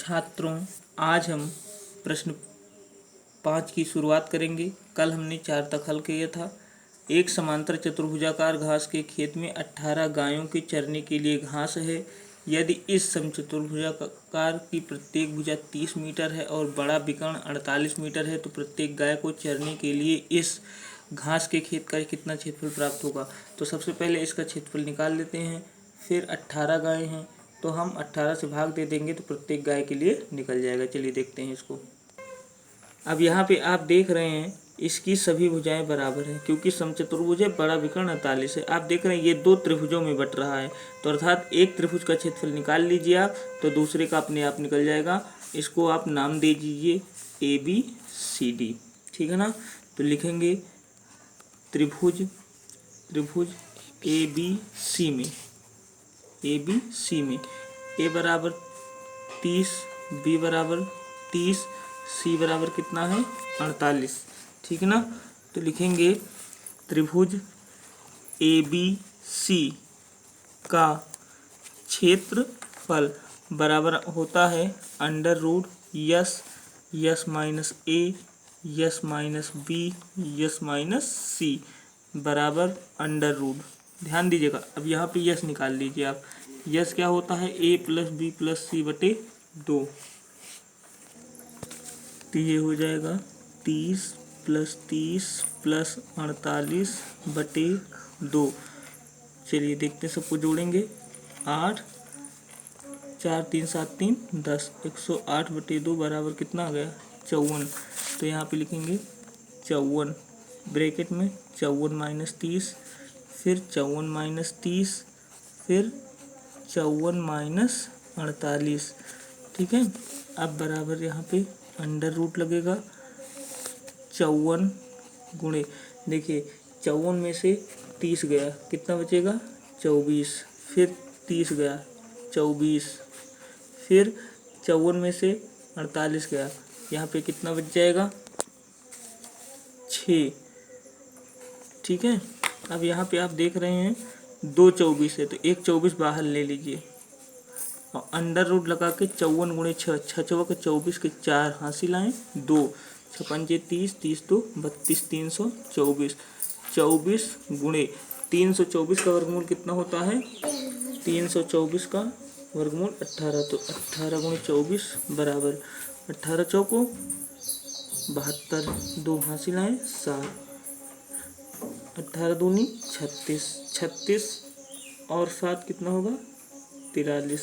छात्रों, आज हम प्रश्न 5 की शुरुआत करेंगे। कल हमने 4 तक हल किया था। एक समांतर चतुर्भुजाकार घास के खेत में 18 गायों के चरने के लिए घास है। यदि इस समचतुर्भुजाकार की प्रत्येक भुजा 30 मीटर है और बड़ा विकर्ण 48 मीटर है, तो प्रत्येक गाय को चरने के लिए इस घास के खेत का कितना क्षेत्रफल प्राप्त होगा। तो सबसे पहले इसका क्षेत्रफल निकाल लेते हैं। फिर 18 गायें हैं तो हम 18 से भाग दे देंगे तो प्रत्येक गाय के लिए निकल जाएगा। चलिए देखते हैं इसको। अब यहाँ पे आप देख रहे हैं इसकी सभी भुजाएं बराबर हैं, क्योंकि समचतुर्भुज है, बड़ा विकर्ण 48 है। आप देख रहे हैं ये 2 त्रिभुजों में बट रहा है, तो अर्थात एक त्रिभुज का क्षेत्रफल निकाल लीजिए आप, तो दूसरे का अपने आप निकल जाएगा। इसको आप नाम दे दीजिए ABCD, ठीक है ना। तो लिखेंगे त्रिभुज ABC में A बराबर 30, B बराबर 30, C बराबर कितना है 48, ठीक है ना। तो लिखेंगे त्रिभुज ABC का क्षेत्रफल बराबर होता है √S minus A S minus B S minus C बराबर √। ध्यान दीजिएगा। अब यहाँ पे यस निकाल लीजिए आप। यस क्या होता है A + B + C बटे 2, तो ये हो जाएगा 30 + 30 + 48 बटे 2। चलिए देखते हैं, सबको जोड़ेंगे। 8 4 3 7 3 10, 108 बटे 2 बराबर कितना आ गया 54। तो यहाँ पे लिखेंगे 54 ब्रैकेट में 54 - 30, फिर 54 - 30, फिर 54 - 48, ठीक है। अब बराबर यहाँ पे √ लगेगा। 54 गुणे, देखिए 54 में से 30 गया, कितना बचेगा 24, फिर 30 गया 24, फिर 54 में से 48 गया, यहाँ पे कितना बच जाएगा 6, ठीक है। अब यहाँ पे आप देख रहे हैं 2 24 है, तो एक 24 बाहर ले लीजिए और √ लगा के 54 गुणे 6, 6 चौके 24 के 4 हासिल आए 2, 6 पंजे 30, 30 2 32, 324, 24 गुणे 324 का वर्गमूल कितना होता है 324 का वर्गमूल 18, तो 18 गुणे 24 बराबर 18 चौको 72, 2 हासिल आए 7, 18 दूनी 36, 36 और 7 कितना होगा 43,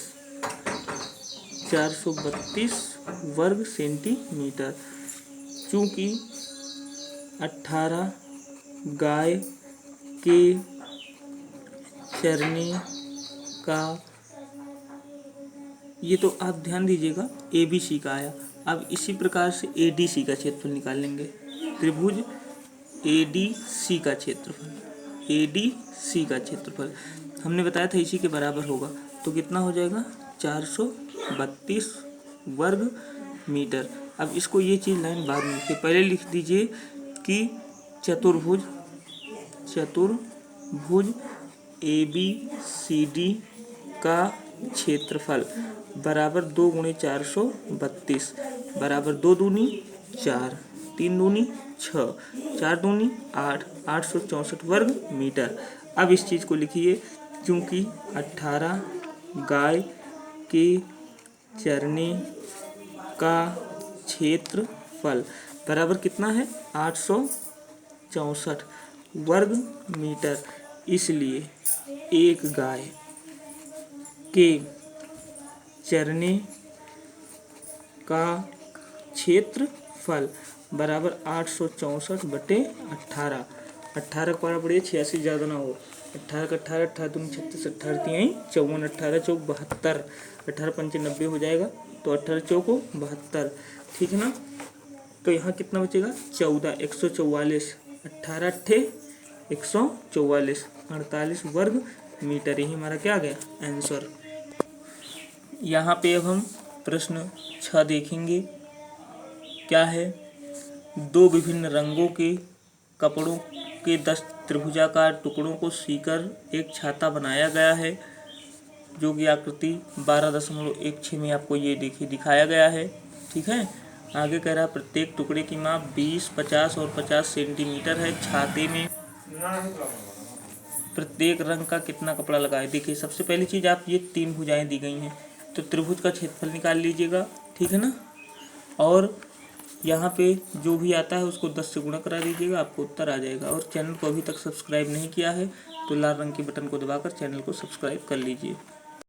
432 वर्ग सेंटीमीटर। चूँकि 18 गाय के चरने का, ये तो आप ध्यान दीजिएगा ABC का आया। अब इसी प्रकार से ADC का क्षेत्रफल निकाल लेंगे। त्रिभुज ADC का क्षेत्रफल हमने बताया था इसी के बराबर होगा, तो कितना हो जाएगा 432 वर्ग मीटर। अब इसको ये चीज़ लाइन बाद में लिखिए, पहले लिख दीजिए कि चतुर्भुज ABCD का क्षेत्रफल बराबर 2 गुणे 432 बराबर 2 दूनी 4, 3 दूनी 6, 4 दूनी 8, 864 वर्ग मीटर। अब इस चीज़ को लिखिए, क्योंकि 18 गाय के चरने का क्षेत्रफल बराबर कितना है 864 वर्ग मीटर, इसलिए एक गाय के चरने का क्षेत्रफल बराबर 864 बटे 18। 18 का बराबर 86 ज़्यादा ना हो, 18 का 18, 18 दूनी 36, 18 3 54, 18 चौक 72, 18 पंचे 90 हो जाएगा, तो 18 चौको 72, ठीक है ना। तो यहाँ कितना बचेगा 14, 144, 18 अट्ठे 144, 48 वर्ग मीटर। यही हमारा क्या आ गया आंसर। यहाँ पे अब हम प्रश्न 6 देखेंगे। क्या है, 2 विभिन्न रंगों के कपड़ों के 10 त्रिभुजाकार टुकड़ों को सीकर एक छाता बनाया गया है। जो कि आकृति 12.16 में आपको ये देखिए दिखाया गया है। ठीक है, आगे कह रहा है प्रत्येक टुकड़े की माप 20, 50 और 50 सेंटीमीटर है। छाते में प्रत्येक रंग का कितना कपड़ा लगाए। देखिए सबसे पहली चीज़, आप ये 3 भुजाएं दी गई हैं तो त्रिभुज का क्षेत्रफल निकाल लीजिएगा। ठीक है ना, और यहाँ पे जो भी आता है उसको 10 से गुणा करा दीजिएगा, आपको उत्तर आ जाएगा। और चैनल को अभी तक सब्सक्राइब नहीं किया है तो लाल रंग के बटन को दबाकर चैनल को सब्सक्राइब कर लीजिए।